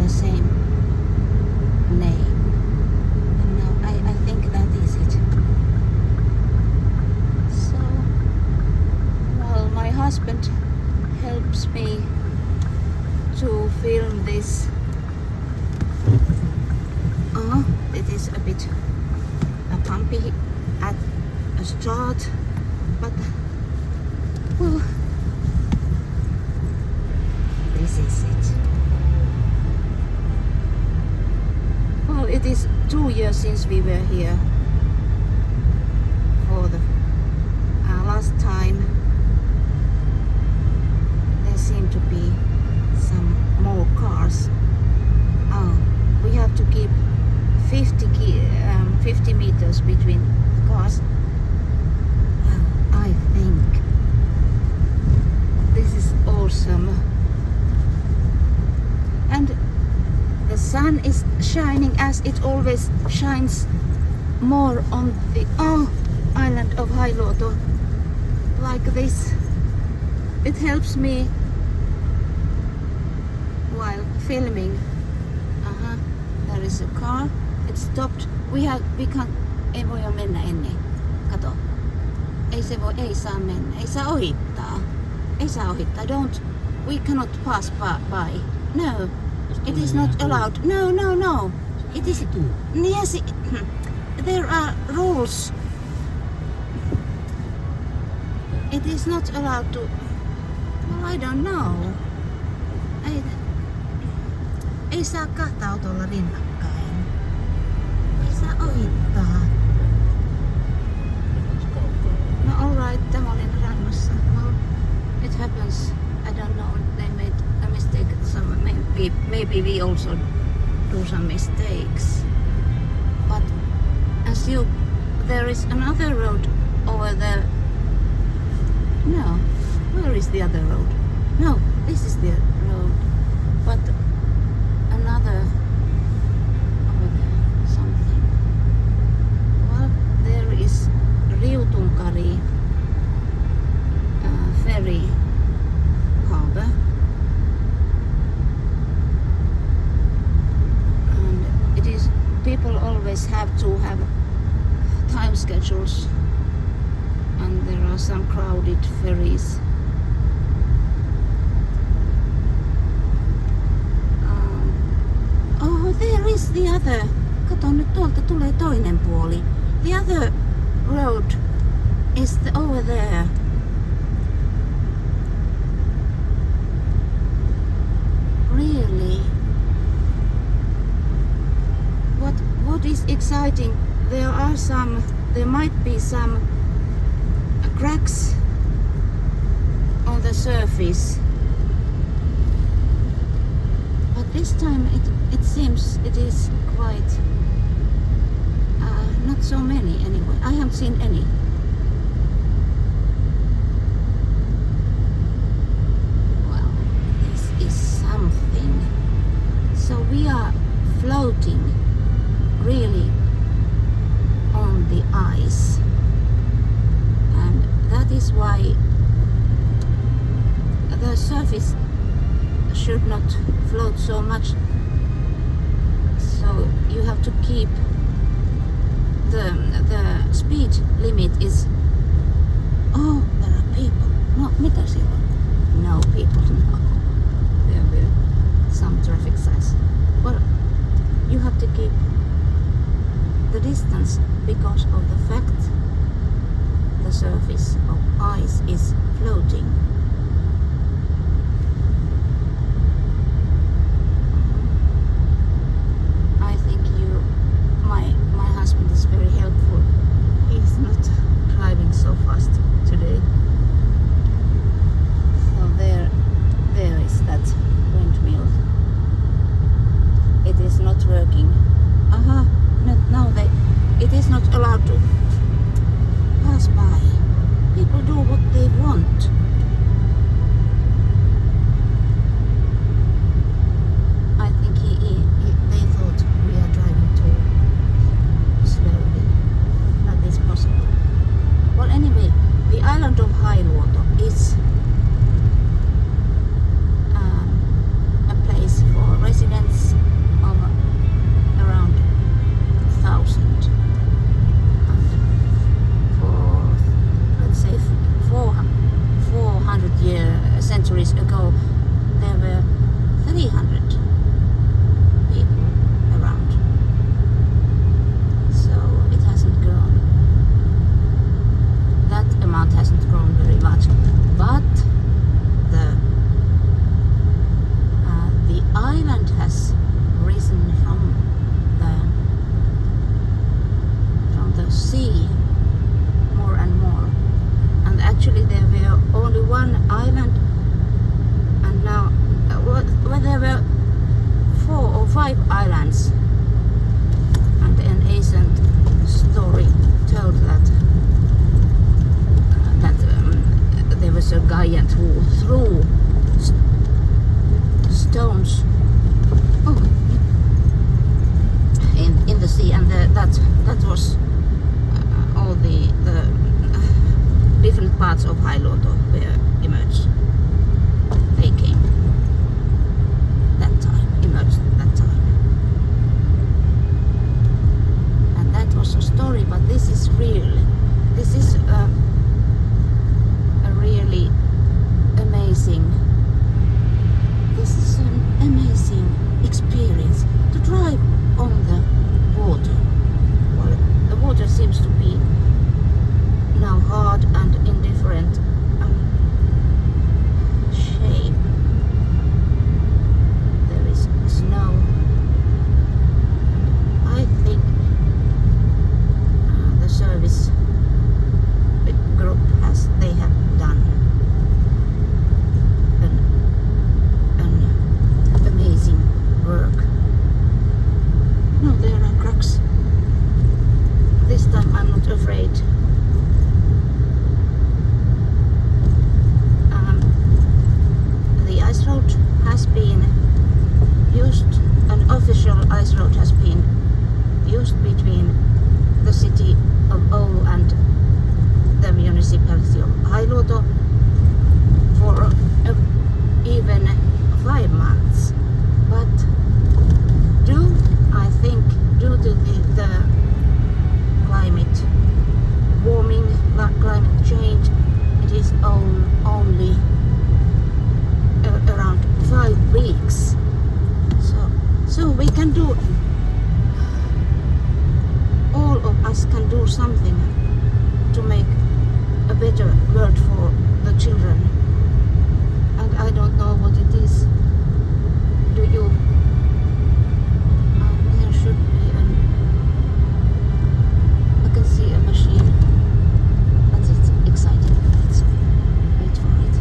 the same name. And now I think that is it. So, well, my husband helps me to film this. It is a bit bumpy at a start, but well, this is it. Well, it is 2 years since we were here for the last time. There seem to be some more cars. We have to keep 50 meters between cars. I think this is awesome. And the sun is shining as it always shines more on the island of Hailuoto, like this. It helps me while filming. There is a car. It stopped. Ei voi jo mennä ennen. Kato. Ei saa mennä. Ei saa ohittaa. We cannot pass by. No. It is not allowed. No. It is. Yes. There are rules. It is not allowed to. Well, I don't know. Ei saa kahta autolla rinnakkain. Ei saa ohittaa. No alright, tämä oli rannassa. Well, it happens. I don't know. They made a mistake. So maybe we also do some mistakes. But as there is another road over there. No, where is the other road? No, this is the road. But another over there, something. Well, there is Riutunkari ferry harbor, and it is people always have to have time schedules, and there are some crowded ferries. There is the other. Kato nyt, tuolta tulee toinen puoli. The other road is over there. Really? What is exciting? There might be some cracks on the surface. But this time it seems it is quite not so many anyway. I haven't seen any. Well, this is something. So we are floating really on the ice, and that is why the surface should not float so much. So you have to keep the speed limit is. Oh, there are people. No, mitä siellä on? No people. No. There were some traffic signs. Well, you have to keep the distance because of the fact the surface of ice is floating. I think my husband is very helpful. He's not driving so fast today. So there is that windmill. It is not working. Now it is not allowed to pass by. People do what they want. I think they thought we are driving too slowly. That is possible. Well, anyway, the island of Hailuoto is a place for residents Hailuoto were emerged. They came that time, emerged that time. And that was a story, but this is real. This is a really amazing. This is an amazing experience to drive on the water. Well, the water seems to be now hard and in different shape. There is snow. I think the service group they have done an amazing work. No, there are cracks. This time I'm not afraid. The ice road has been used, an official ice road has been used between the city of Oulu and the municipality of Hailuoto for even 5 months. But I think due to the climate warming, climate change, it is only around 5 weeks. So we can do, all of us can do something to make a better world for the children. And I don't know what it is. Do you? There should be I can see a machine. But it's exciting. Let's wait for it.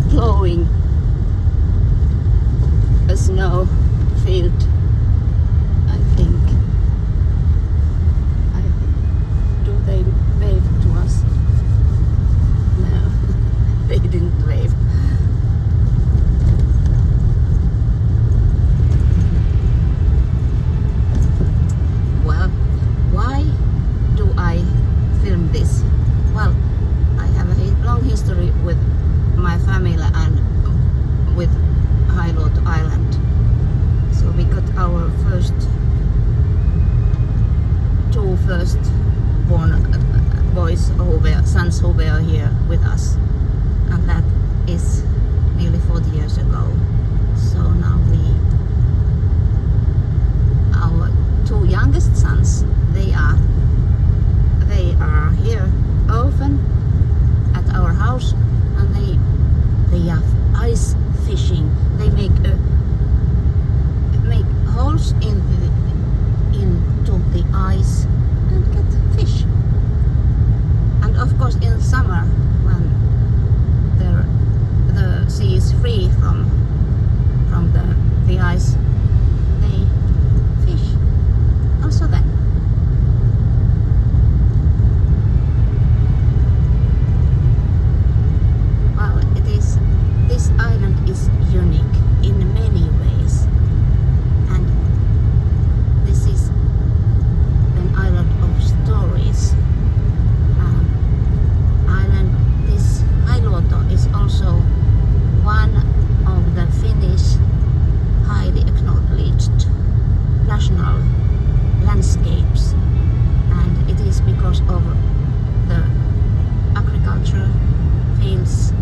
Ploughing a snow field. I think. Do they wave to us? No, they didn't wave. Well, why do I film this? Well, I have a long history with my family and with Hailuoto Island. So we got our two first born sons who were here with us, and that is nearly 40 years ago. So now our 2 youngest sons, they are here often at our house, and they are ice fishing. They make holes into the ice and get fish. And of course in summer, when the sea is free from the ice, they fish also then. Well, this island is unique in many ways, and this is an island of stories. This Hailuoto is also one of the Finnish highly acknowledged national landscapes, and it is because of the agriculture fields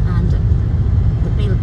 and the built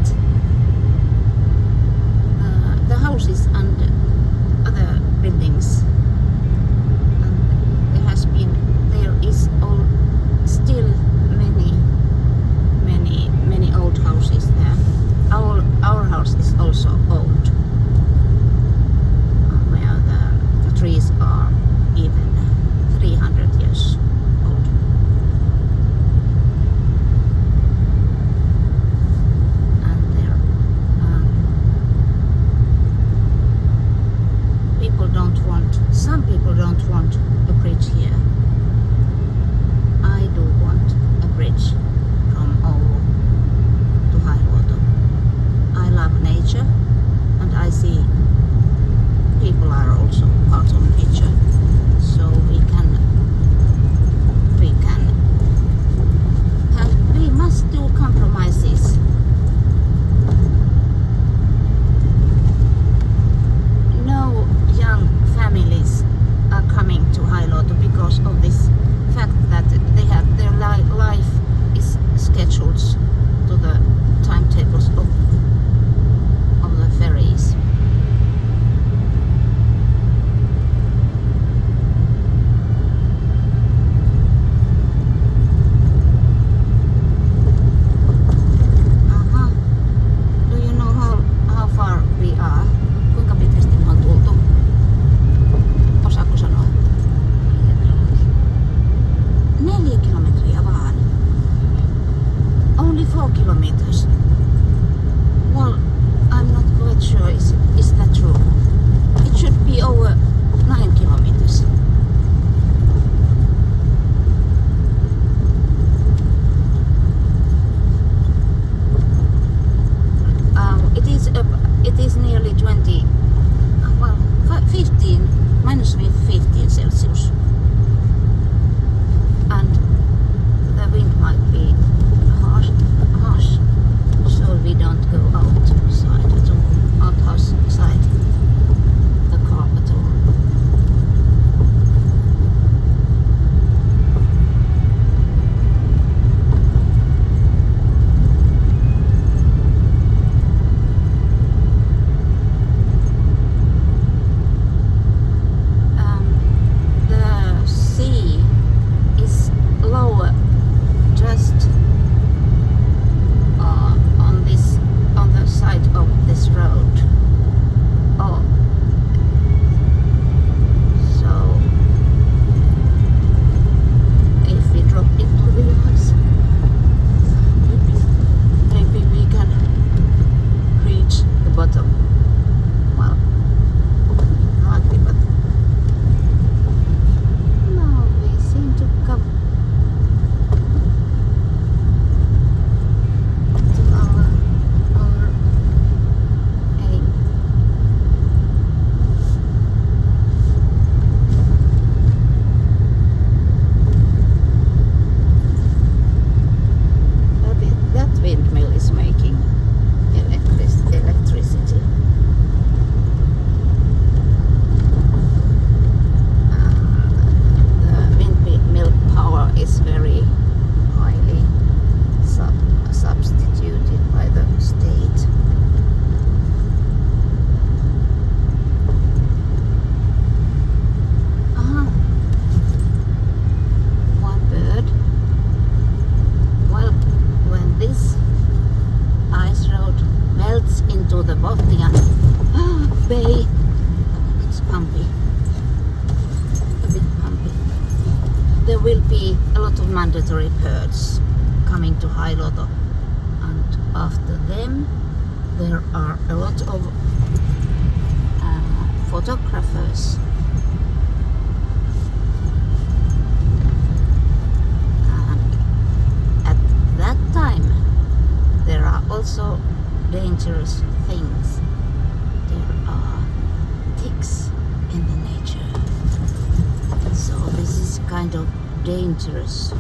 there will be a lot of mandatory birds coming to Hailuoto, and after them there are a lot of photographers. And at that time there are also dangerous things. There are ticks in the nature. So this is kind of dangerous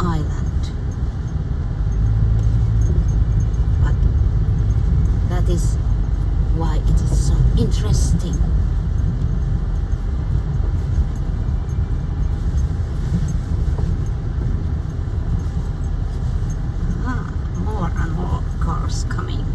island. But that is why it is so interesting. More and more cars coming.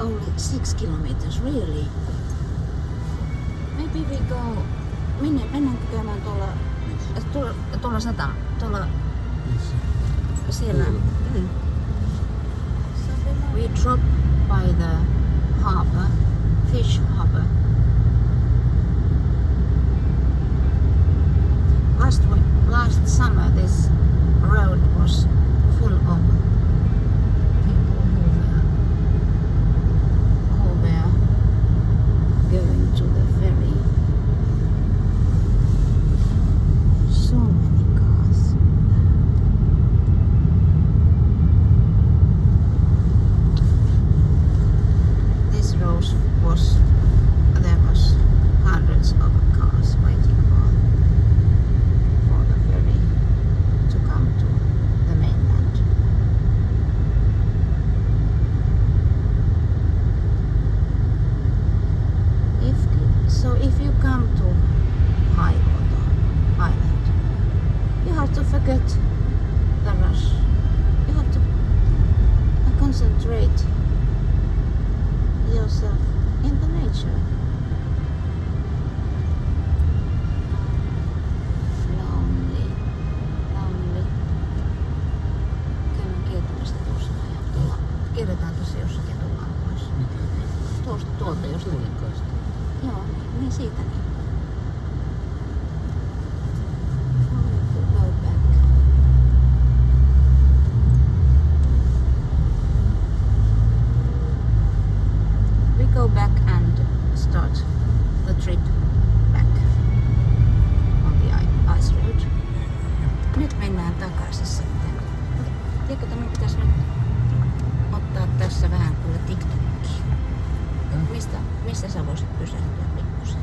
Only 6 kilometers, really? Maybe we go... Mennäänkö käymään tuolla satama? Tuolla... Siellä. We drop by the harbor, fish harbor. Last summer this road was full of people who were going to the ferry. So many cars. This road there was hundreds of cars waiting for the ferry to come to the mainland. If you come to Hailuoto Island, you have to forget the rush. You have to concentrate yourself in the nature. Lonely. Käydään kiertämässä tuossa ja kierretään tuossa jossakin tullaan pois. Tuolta jos tulee. Joo, niin siitä niin. Go back. We go back and start the trip back on the ice road. Nyt mennään takaisin sitten. Tiedätkö, minun pitäisi nyt ottaa tässä vähän kyllä TikTokia. Missä sä voisit pysähtyä pikkusen?